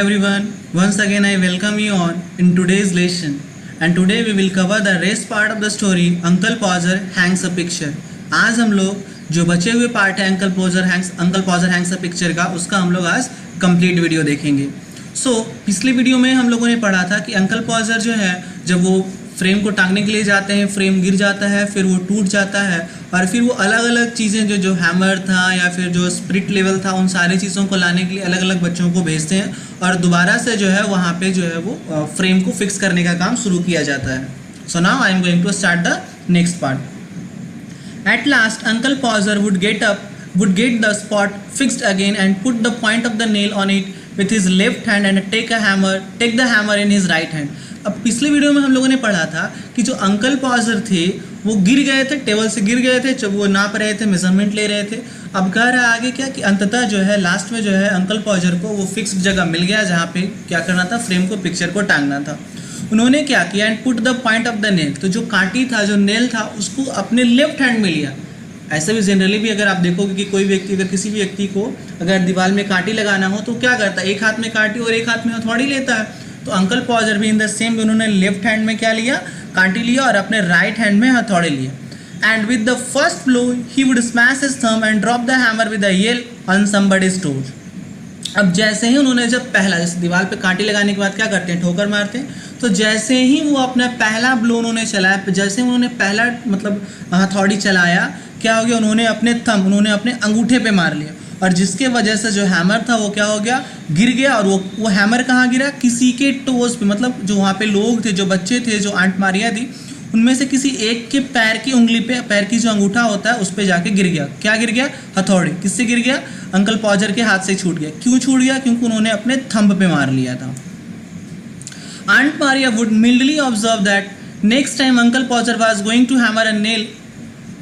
everyone, once again I welcome you on in today's lesson, and today we will cover the rest part of the story Uncle Pauser hangs a picture। आज हम लोग जो बचे हुए part है uncle पॉजर Hanks a picture का, उसका हम लोग आज कंप्लीट वीडियो देखेंगे। पिछले वीडियो में हम लोगों ने पढ़ा था कि अंकल पॉजर जो है जब वो फ्रेम को टांगने के लिए जाते हैं, फ्रेम गिर जाता है, फिर वो टूट जाता है और फिर वो अलग अलग चीज़ें जो हैमर था या फिर जो स्पिरिट लेवल था, उन सारी चीज़ों को लाने के लिए अलग अलग बच्चों को भेजते हैं और दोबारा से जो है वहाँ पे जो है वो फ्रेम को फिक्स करने का काम शुरू किया जाता है। So now I am going to start the next part. At last uncle Podger would get the spot fixed again and put the point of the nail on it with his left hand and take the hammer in his right hand। अब पिछले video में हम लोगों ने पढ़ा था कि जो अंकल पॉजर थे वो गिर गए थे, टेबल से गिर गए थे जब वो नाप रहे थे, मेजरमेंट ले रहे थे। अब कह रहा है आगे क्या कि अंततः जो है लास्ट में जो है अंकल पॉजर को वो फिक्स जगह मिल गया जहाँ पे क्या करना था, फ्रेम को, पिक्चर को टांगना था। उन्होंने क्या किया, and put the point of the nail, तो जो कांटी था, जो नेल था, उसको अपने लेफ्ट हैंड में लिया। ऐसे भी जनरली भी अगर आप देखोगे कि कोई व्यक्ति, अगर किसी भी व्यक्ति को अगर दीवार में कांटी लगाना हो तो क्या करता है, एक हाथ में कांटी और एक हाथ में हथौड़ी लेता है। तो अंकल पॉजर भी इन द सेम, उन्होंने लेफ्ट हैंड में क्या लिया, कांटी लिया और अपने राइट हैंड में हथौड़ी लिया। And with the first blow he would smash his thumb and drop the hammer with a yell on somebody's toes. अब जैसे ही उन्होंने जब पहला, जैसे दीवार पे कांटी लगाने के बाद क्या करते हैं, ठोकर मारते हैं, तो जैसे ही वो अपना पहला ब्लो उन्होंने चलाया, जैसे उन्होंने पहला मतलब हथौड़ी चलाया, क्या हो गया, उन्होंने अपने अंगूठे पे मार लिया और जिसके वजह से जो हैमर था वो क्या हो गया, गिर गया। और वो हैमर कहाँ गिरा, किसी के टोज पे, मतलब जो वहाँ पे लोग थे, जो बच्चे थे, जो आंट मारिया थी, उनमें से किसी एक के पैर की उंगली पे, पैर की जो अंगूठा होता है उस पे जाके गिर गया। क्या गिर गया, हथौड़ी। किससे गिर गया, अंकल पॉजर के हाथ से छूट गया। क्यों छूट गया, क्योंकि उन्होंने अपने थंब पे मार लिया था। Aunt Maria would mildly observe that next time Uncle Pauser was going to hammer a nail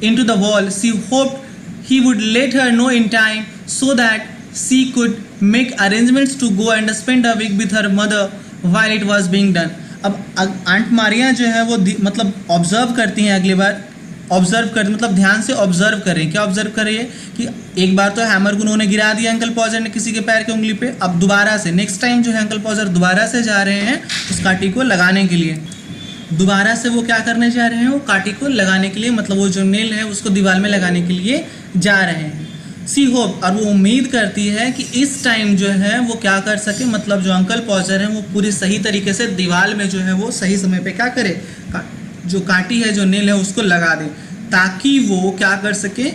into the wall, she hoped he would let her know in time so that she could make arrangements to go and spend a week with her mother while it was being done। अब aunt Maria जो है वो मतलब observe करती हैं, अगली बार observe कर, मतलब ध्यान से ऑब्जर्व कर रही है। क्या ऑब्जर्व कर रही है कि एक बार तो हैमर को उन्होंने गिरा दिया अंकल पॉजर ने किसी के पैर की उंगली पे, अब दोबारा से नेक्स्ट टाइम जो है अंकल पॉजर दोबारा से जा रहे हैं उस कांटी को लगाने के लिए। दोबारा से वो क्या करने जा रहे हैं, वो कांटी को लगाने के लिए, मतलब वो जो नेल है उसको दीवार में लगाने के लिए जा रहे हैं। सी होप, और वो उम्मीद करती है कि इस टाइम जो है वो क्या कर सके, मतलब जो अंकल पॉजर है वो पूरी सही तरीके से दीवार में जो है वो सही समय पे क्या करे, जो कांटी है, जो नेल है, उसको लगा दे, ताकि वो क्या कर सके,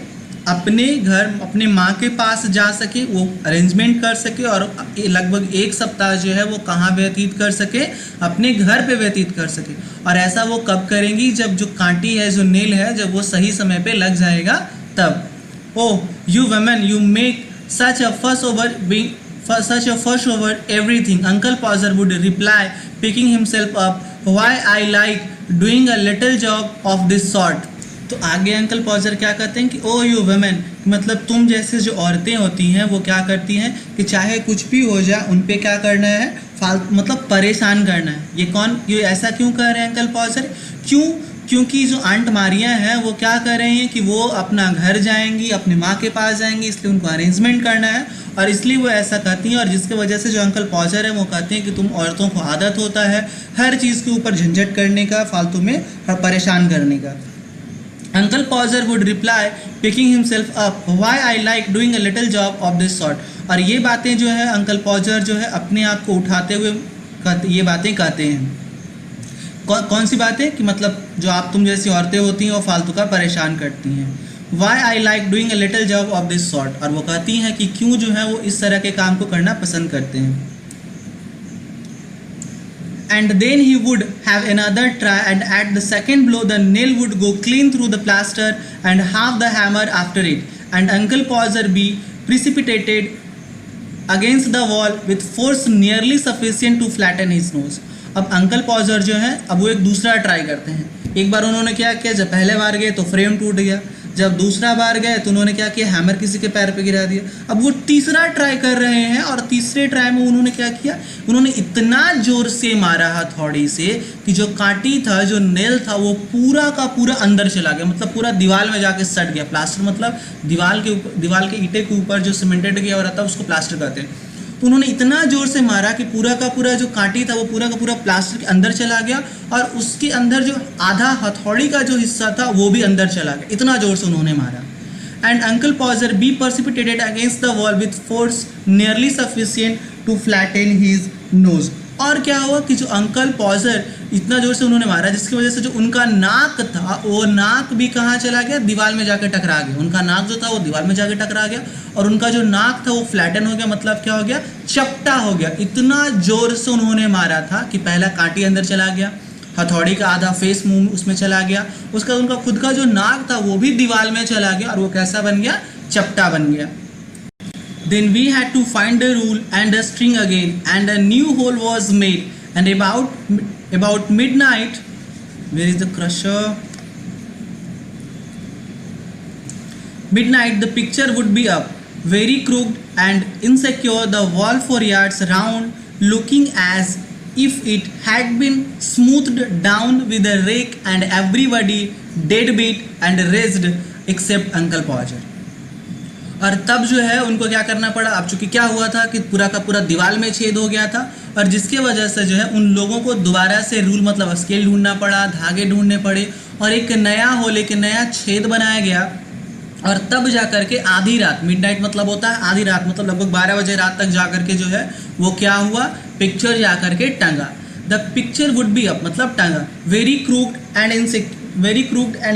अपने घर, अपने माँ के पास जा सके, वो अरेंजमेंट कर सके और लगभग एक सप्ताह जो है वो कहाँ व्यतीत कर सके, अपने घर पे व्यतीत कर सके। और ऐसा वो कब करेंगी, जब जो कांटी है, जो नेल है, जब वो सही समय पे लग जाएगा तब। Oh you women, you make such a fuss over everything, uncle Podger would reply picking himself up, why I like doing a little job of this sort. तो आगे अंकल पॉजर क्या कहते हैं कि ओ यू वुमेन, मतलब तुम जैसे जो औरतें होती हैं वो क्या करती हैं कि चाहे कुछ भी हो जाए उन पे क्या करना है, मतलब परेशान करना है। ये ऐसा क्यों कर रहे हैं अंकल पॉजर, क्योंकि जो आंट मारिया हैं वो क्या कर रही हैं कि वो अपना घर जाएंगी, अपनी माँ के पास जाएंगी, इसलिए उनको अरेंजमेंट करना है और इसलिए वो ऐसा करती हैं। और जिसके वजह से जो अंकल पॉजर है वो कहते हैं कि तुम औरतों को आदत होता है हर चीज़ के ऊपर झंझट करने का, फालतू में परेशान करने का। Uncle Pauser would reply, picking himself up, why I like doing a little job of this sort। और ये बातें जो है अंकल पॉजर जो है अपने आप को उठाते हुए ये बातें कहते हैं। कौन सी बातें, कि मतलब जो तुम जैसी औरतें होती हैं वो फालतू का परेशान करती हैं। Why I like doing a little job of this sort, और वो कहती हैं कि क्यों जो है वो इस तरह के काम को करना पसंद करते हैं। And then he would have another try, and at the second blow the nail would go clean through the plaster and half the hammer after it, and Uncle Pauser be precipitated against the wall with force nearly sufficient to flatten his nose। अब uncle पॉजर जो है अब वो एक दूसरा try करते हैं। एक बार उन्होंने क्या किया, जब पहले बार गए तो फ्रेम टूट गया, जब दूसरा बार गए तो उन्होंने क्या किया, हैमर किसी के पैर पे गिरा दिया। अब वो तीसरा ट्राई कर रहे हैं और तीसरे ट्राई में उन्होंने क्या किया, उन्होंने इतना जोर से मारा हथौड़ी से कि जो कांटी था, जो नेल था, वो पूरा का पूरा अंदर चला गया, मतलब पूरा दीवार में जाके सट गया। प्लास्टर मतलब दीवार के ईंटे के ऊपर जो सीमेंटेड किया हुआ रहता है उसको प्लास्टर कहते हैं। उन्होंने इतना जोर से मारा कि पूरा का पूरा जो कांटी था वो पूरा का पूरा प्लास्टर के अंदर चला गया और उसके अंदर जो आधा हथौड़ी का जो हिस्सा था वो भी अंदर चला गया, इतना जोर से उन्होंने मारा। And uncle Podger be precipitated against the wall with force nearly sufficient to flatten his nose। और क्या हुआ कि जो अंकल पॉजर इतना जोर से उन्होंने मारा जिसकी वजह से जो उनका नाक था वो नाक भी कहाँ चला गया, दीवार में जाकर टकरा गया। उनका नाक जो था वो दीवार में जाकर टकरा गया और उनका जो नाक था वो फ्लैटन हो गया, मतलब क्या हो गया, चपटा हो गया। इतना जोर से उन्होंने मारा था कि पहला कांटी अंदर चला गया, हथौड़ी का आधा फेस मुंह उसमें चला गया, उसका उनका खुद का जो नाक था वो भी दीवार में चला गया और वो कैसा बन गया, चपटा बन गया। Then we had to find a rule and a string again, and a new hole was made. And about midnight, where is the crusher? Midnight, the picture would be up, very crooked and insecure. The wall 4 yards round, looking as if it had been smoothed down with a rake, and everybody deadbeat and raised except Uncle Podger। और तब जो है उनको क्या करना पड़ा, अब चूंकि क्या हुआ था कि पूरा का पूरा दीवार में छेद हो गया था और जिसके वजह से जो है उन लोगों को दोबारा से रूल मतलब स्केल ढूंढना पड़ा, धागे ढूंढने पड़े और एक नया होल, एक नया छेद बनाया गया। और तब जा कर के आधी रात, मिडनाइट मतलब होता है आधी रात, मतलब लगभग 12 बजे रात तक जा कर के जो है वो क्या हुआ, पिक्चर जा कर के टंगा। The picture would be up मतलब टंगा। Very crooked and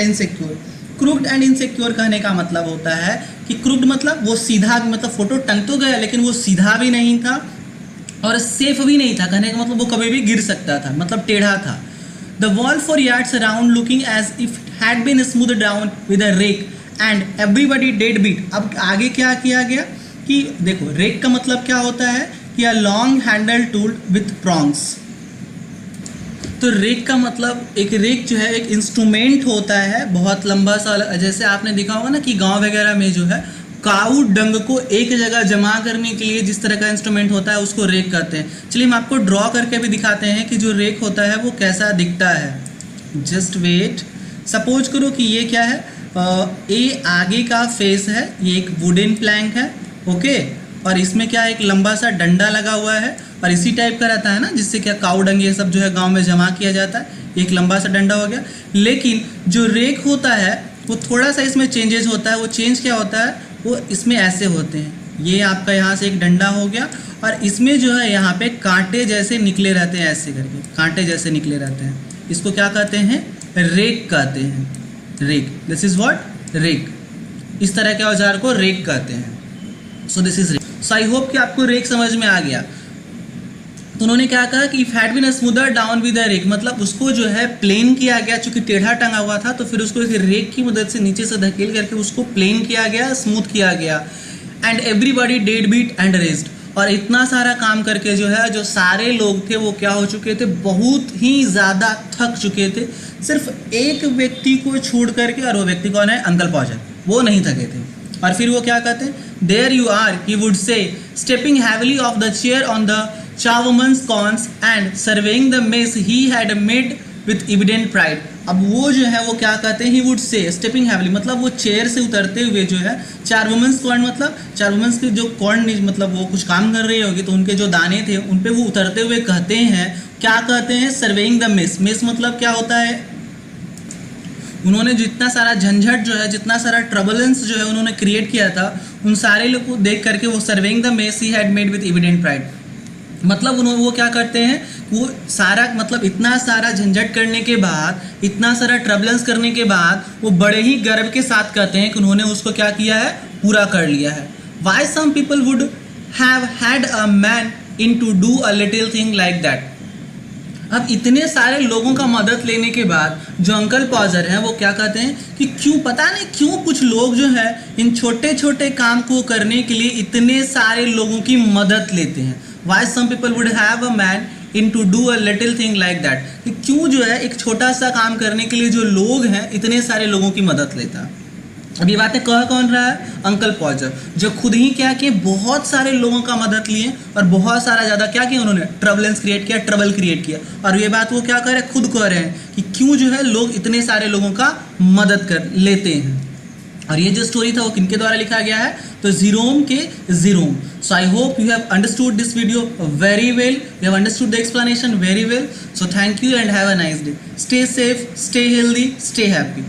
insecure. Crooked and insecure कहने का मतलब होता है कि क्रूक्ड मतलब वो सीधा, मतलब फोटो टंग तो गया लेकिन वो सीधा भी नहीं था और सेफ भी नहीं था। कहने का मतलब वो कभी भी गिर सकता था, मतलब टेढ़ा था। The wall 4 yards around looking as if it had been smoothed down with a rake and everybody dead beat। अब आगे क्या किया गया कि देखो, रेक का मतलब क्या होता है कि a long handled tool with prongs। तो रेक का मतलब, एक रेक जो है एक इंस्ट्रूमेंट होता है बहुत लंबा सा, जैसे आपने देखा होगा ना कि गांव वगैरह में जो है काऊ डंग को एक जगह जमा करने के लिए जिस तरह का इंस्ट्रूमेंट होता है उसको रेक कहते हैं। चलिए हम आपको ड्रॉ करके भी दिखाते हैं कि जो रेक होता है वो कैसा दिखता है। Just wait. सपोज करो कि ये क्या है, ये आगे का फेस है, ये एक वुडन प्लैंक है, ओके, और इसमें क्या है, एक लंबा सा डंडा लगा हुआ है और इसी टाइप का रहता है ना, जिससे क्या काऊ डंग ये सब जो है गांव में जमा किया जाता है। एक लंबा सा डंडा हो गया। लेकिन जो रेक होता है वो थोड़ा सा इसमें चेंजेस होता है। वो चेंज क्या होता है, वो इसमें ऐसे होते हैं, ये आपका यहाँ से एक डंडा हो गया और इसमें जो है यहाँ पे कांटे जैसे निकले रहते हैं, ऐसे करके कांटे जैसे निकले रहते हैं। इसको क्या कहते हैं, रेक कहते हैं। Rake, this is what, rake. इस तरह के औजार को रेक कहते हैं। So this is rake. So I hope कि आपको रेक समझ में आ गया। तो उन्होंने क्या कहा कि if had been smoother down with a rake, मतलब उसको जो है प्लेन किया गया, चूंकि टेढ़ा टंगा हुआ था तो फिर उसको एक रेक की मदद से नीचे से धकेल करके उसको प्लेन किया गया, स्मूथ किया गया। And everybody dead beat and raised. और इतना सारा काम करके जो है जो सारे लोग थे वो क्या हो चुके थे, बहुत ही ज़्यादा थक चुके थे। सिर्फ एक व्यक्ति को छोड़ करके, और वो व्यक्ति कौन है, अंकल पॉजर, वो नहीं थके थे। और फिर वो क्या कहते हैं, there you are, he would say, stepping heavily off the chair on the charwoman's corns and surveying the mess he had made with evident pride। अब वो जो है वो क्या कहते हैं, he would say, stepping heavily मतलब वो चेयर से उतरते हुए जो है, चारवुमेंस कॉर्न मतलब चारवुमेंस के जो कॉर्न, मतलब वो कुछ काम कर रही होगी तो उनके जो दाने थे उन पे वो उतरते हुए कहते हैं, क्या कहते हैं, सर्वेइंग द मेस। मेस मतलब क्या होता है, उन्होंने जितना सारा झंझट जो है, जितना सारा ट्रबलेंस जो है उन्होंने क्रिएट किया था, उन सारे लोग को देख करके वो surveying the mess he had made with evident pride. मतलब उन्होंने वो क्या करते हैं, वो सारा मतलब इतना सारा झंझट करने के बाद, इतना सारा ट्रबलेंस करने के बाद वो बड़े ही गर्व के साथ कहते हैं कि उन्होंने उसको क्या किया है, पूरा कर लिया है। Why some people would have had a man in to do a little thing like that. अब इतने सारे लोगों का मदद लेने के बाद जो अंकल पॉजर हैं वो क्या कहते हैं कि क्यों, पता नहीं क्यों कुछ लोग जो है इन छोटे छोटे काम को करने के लिए इतने सारे लोगों की मदद लेते हैं। Why some people would have a man in to do a little thing like that, कि क्यों जो है एक छोटा सा काम करने के लिए जो लोग हैं इतने सारे लोगों की मदद लेता। अब ये बातें कह कौन रहा है, अंकल पॉजर, जो खुद ही क्या किए, बहुत सारे लोगों का मदद लिए और बहुत सारा ज़्यादा क्या किया उन्होंने, ट्रबलेंस क्रिएट किया, ट्रबल क्रिएट किया। और ये बात वो क्या कर रहे हैं, खुद कह रहे हैं कि क्यों जो है लोग इतने सारे लोगों का मदद कर लेते हैं। और ये जो स्टोरी था वो किनके द्वारा लिखा गया है, तो जीरोम के Jerome. So I hope you have understood this video very well, you have understood the explanation very well. So thank you and have a nice day. Stay safe, stay healthy, stay happy.